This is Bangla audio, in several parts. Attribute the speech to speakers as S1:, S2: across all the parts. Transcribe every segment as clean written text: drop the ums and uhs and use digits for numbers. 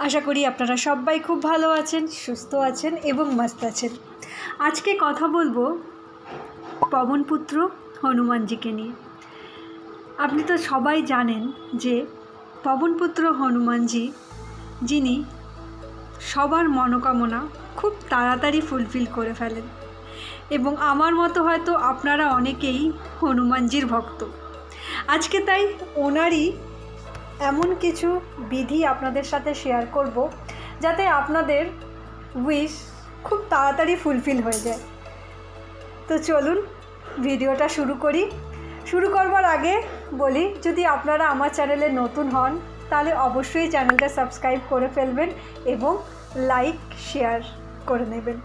S1: আশা করি আপনারা সবাই খুব ভালো আছেন, সুস্থ আছেন এবং মস্ত আছেন। আজকে কথা বলবো পবনপুত্র হনুমানজিকে নিয়ে। আপনি তো সবাই জানেন যে পবনপুত্র হনুমানজি যিনি সবার মনোকামনা খুব তাড়াতাড়ি ফুলফিল করে ফেলেন, এবং আমার মতো হয়তো আপনারা অনেকেই হনুমানজির ভক্ত। আজকে তাই ওনারই এমন কিছু বিধি আপনাদের সাথে শেয়ার করব যাতে আপনাদের উইশ খুব তাড়াতাড়ি ফুলফিল হয়ে যায়। তো চলুন ভিডিওটা শুরু করি। শুরু করবার আগে বলি, যদি আপনারা আমার চ্যানেলে নতুন হন তাহলে অবশ্যই চ্যানেলটা সাবস্ক্রাইব করে ফেলবেন এবং লাইক শেয়ার করে নেবেন।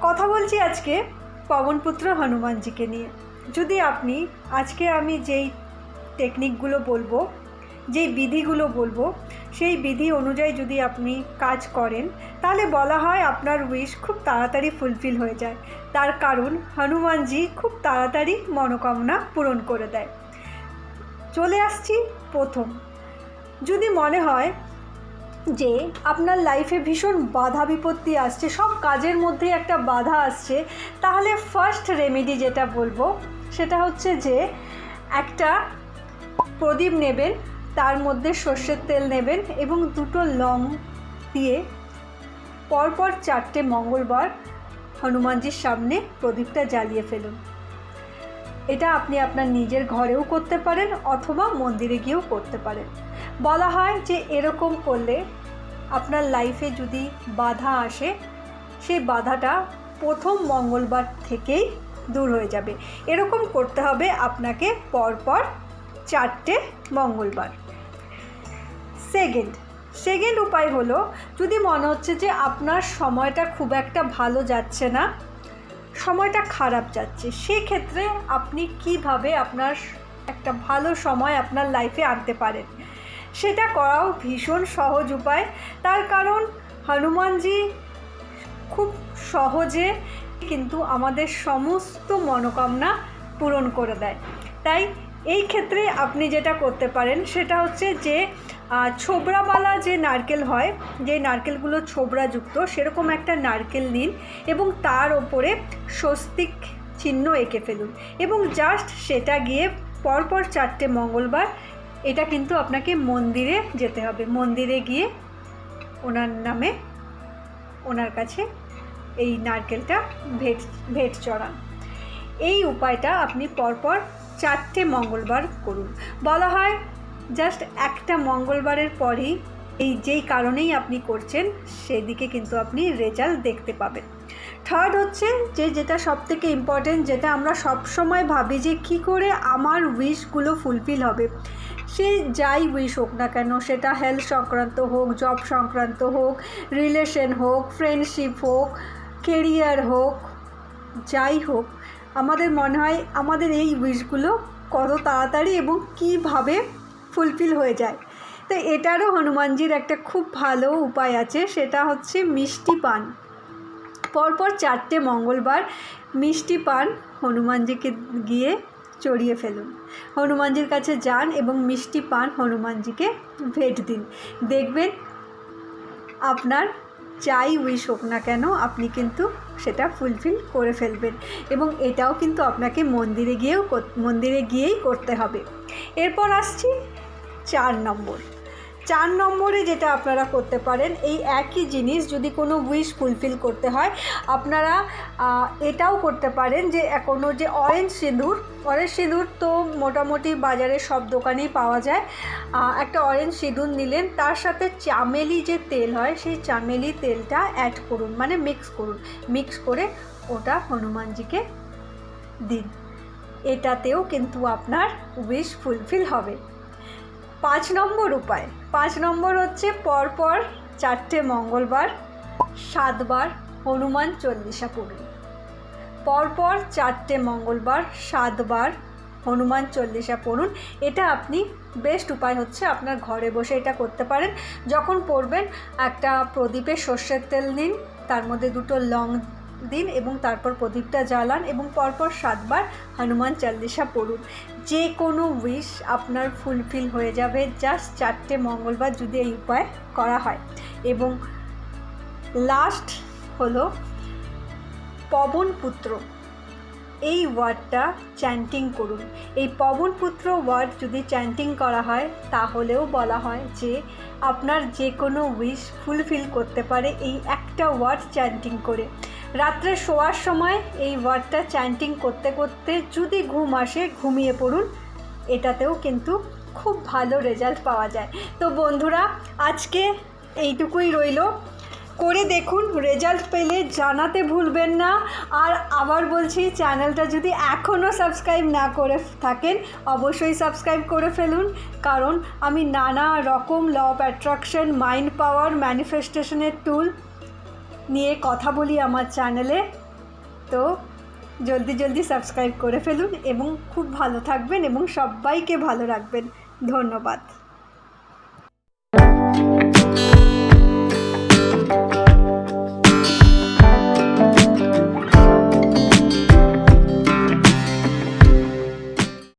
S1: কথা বলছি আজকে পবনপুত্র হনুমানজিকে নিয়ে। যদি আপনি আজকে আমি যেই টেকনিকগুলো বলবো, যেই বিধিগুলো বলবো, সেই বিধি অনুযায়ী যদি আপনি কাজ করেন তাহলে বলা হয় আপনার উইশ খুব তাড়াতাড়ি ফুলফিল হয়ে যায়। তার কারণ হনুমানজি খুব তাড়াতাড়ি মনোকামনা পূরণ করে দেয়। চলে আসছি প্রথম। যদি মনে হয় যে আপনার লাইফে ভীষণ বাধা বিপত্তি আসছে, সব কাজের মধ্যে একটা বাধা আসছে, তাহলে ফার্স্ট রেমেডি যেটা বলবো সেটা হচ্ছে যে একটা প্রদীপ নেবেন, তার মধ্যে সর্ষের তেল নেবেন এবং দুটো লং দিয়ে পরপর 4টে মঙ্গলবার হনুমানজির সামনে প্রদীপটা জ্বালিয়ে ফেলুন। এটা আপনি আপনার নিজের ঘরেও করতে পারেন অথবা মন্দিরে গিয়েও করতে পারেন। বলা হয় যে এরকম করলে আপনার লাইফে যদি বাধা আসে সেই বাধাটা প্রথম মঙ্গলবার থেকেই দূর হয়ে যাবে। এরকম করতে হবে আপনাকে পরপর 4টে মঙ্গলবার। সেকেন্ড উপায় হলো, যদি মনে হচ্ছে যে আপনার সময়টা খুব একটা ভালো যাচ্ছে না, সময়টা খারাপ যাচ্ছে, সেক্ষেত্রে আপনি কিভাবে আপনার একটা ভালো সময় আপনার লাইফে আনতে পারেন সেটা করাও ভীষণ সহজ উপায়। তার কারণ হনুমানজি খুব সহজে কিন্তু আমাদের সমস্ত মনোকামনা পূরণ করে দেয়। তাই এই ক্ষেত্রে আপনি যেটা করতে পারেন সেটা হচ্ছে যে ছোবড়াওয়ালা যে নারকেল হয়, যে নারকেলগুলো ছোবড়াযুক্ত, সেরকম একটা নারকেল নিন এবং তার ওপরে স্বস্তিক চিহ্ন এঁকে ফেলুন এবং জাস্ট সেটা গিয়ে পরপর 4টে মঙ্গলবার, এটা কিন্তু আপনাকে মন্দিরে যেতে হবে, মন্দিরে গিয়ে ওনার নামে ওনার কাছে এই নারকেলটা ভেট চড়ান। এই উপায়টা আপনি পরপর 4টে মঙ্গলবার করুন। বলা হয় জাস্ট একটা মঙ্গলবারের পরেই যেই কারণেই আপনি করছেন সেদিকে কিন্তু আপনি রেজাল্ট দেখতে পাবেন। থার্ড হচ্ছে যেটা সবথেকে ইম্পর্টেন্ট, যেটা আমরা সবসময় ভাবি যে কী করে আমার উইশগুলো ফুলফিল হবে। সে যাই উইশ হোক না কেন, সেটা হেলথ সংক্রান্ত হোক, জব সংক্রান্ত হোক, রিলেশন হোক, ফ্রেন্ডশিপ হোক, কেরিয়ার হোক, যাই হোক, আমাদের মনে হয় আমাদের এই উইশগুলো কত তাড়াতাড়ি এবং কীভাবে ফুলফিল হয়ে যায়। তো এটারও হনুমানজির একটা খুব ভালো উপায় আছে, সেটা হচ্ছে মিষ্টি পান। পরপর 4টে মঙ্গলবার মিষ্টি পান হনুমানজিকে গিয়ে চড়িয়ে ফেলুন। হনুমানজির কাছে যান এবং মিষ্টি পান হনুমানজিকে ভেট দিন। দেখবেন আপনার যাই উইশ হোক না কেন আপনি কিন্তু সেটা ফুলফিল করে ফেলবেন, এবং এটাও কিন্তু আপনাকে মন্দিরে গিয়েই করতে হবে। এরপর আসছি 4 নম্বরে যেটা আপনারা করতে পারেন, এই একই জিনিস যদি কোনো উইশ ফুলফিল করতে হয়, আপনারা এটাও করতে পারেন যে কোনো যে অরেঞ্জ সিঁদুর তো মোটামুটি বাজারে সব দোকানেই পাওয়া যায়। একটা অরেঞ্জ সিঁদুর নিলেন, তার সাথে চামেলি যে তেল হয় সেই চামেলি তেলটা অ্যাড করুন, মানে মিক্স করে ওটা হনুমানজিকে দিন। এটাতেও কিন্তু আপনার উইশ ফুলফিল হবে। 5 নম্বর হচ্ছে পরপর 4টে মঙ্গলবার 7বার হনুমান চল্লিশা পড়ুন। পরপর 4টে মঙ্গলবার 7বার হনুমান চল্লিশা পড়ুন। এটা আপনি বেস্ট উপায় হচ্ছে আপনার ঘরে বসে এটা করতে পারেন। যখন পড়বেন একটা প্রদীপে সর্ষের তেল নিন, তার মধ্যে দুটো লং দিন এবং তারপর প্রদীপটা জ্বালান এবং পরপর 7 বার হনুমান চালিসা পড়ুন। যে কোনো উইশ আপনার ফুলফিল হয়ে যাবে জাস্ট 4টে মঙ্গলবার যদি এই উপায় করা হয়। এবং লাস্ট হলো পবনপুত্র, এই ওয়ার্ডটা চ্যান্টিং করুন। এই পবনপুত্র ওয়ার্ড যদি চ্যান্টিং করা হয় তাহলেও বলা হয় যে আপনার যে কোনো উইশ ফুলফিল করতে পারে এই একটা ওয়ার্ড চ্যান্টিং করে। রাত্রে শোয়ার সময় এই ওয়ার্ডটা চ্যান্টিং করতে করতে যদি ঘুম আসে ঘুমিয়ে পড়ুন, এটাতেও কিন্তু খুব ভালো রেজাল্ট পাওয়া যায়। তো বন্ধুরা, আজকে এইটুকুই রইল, করে দেখুন, রেজাল্ট পেলে জানাতে ভুলবেন না। আর আবার বলছি, চ্যানেলটা যদি এখনও সাবস্ক্রাইব না করে থাকেন অবশ্যই সাবস্ক্রাইব করে ফেলুন, কারণ আমি নানা রকম law of attraction, mind power, ম্যানিফেস্টেশনের টুল নিয়ে কথা বলি আমার চ্যানেলে। তো জলদি সাবস্ক্রাইব করে ফেলুন এবং খুব ভালো থাকবেন এবং সবাইকে ভালো রাখবেন। ধন্যবাদ।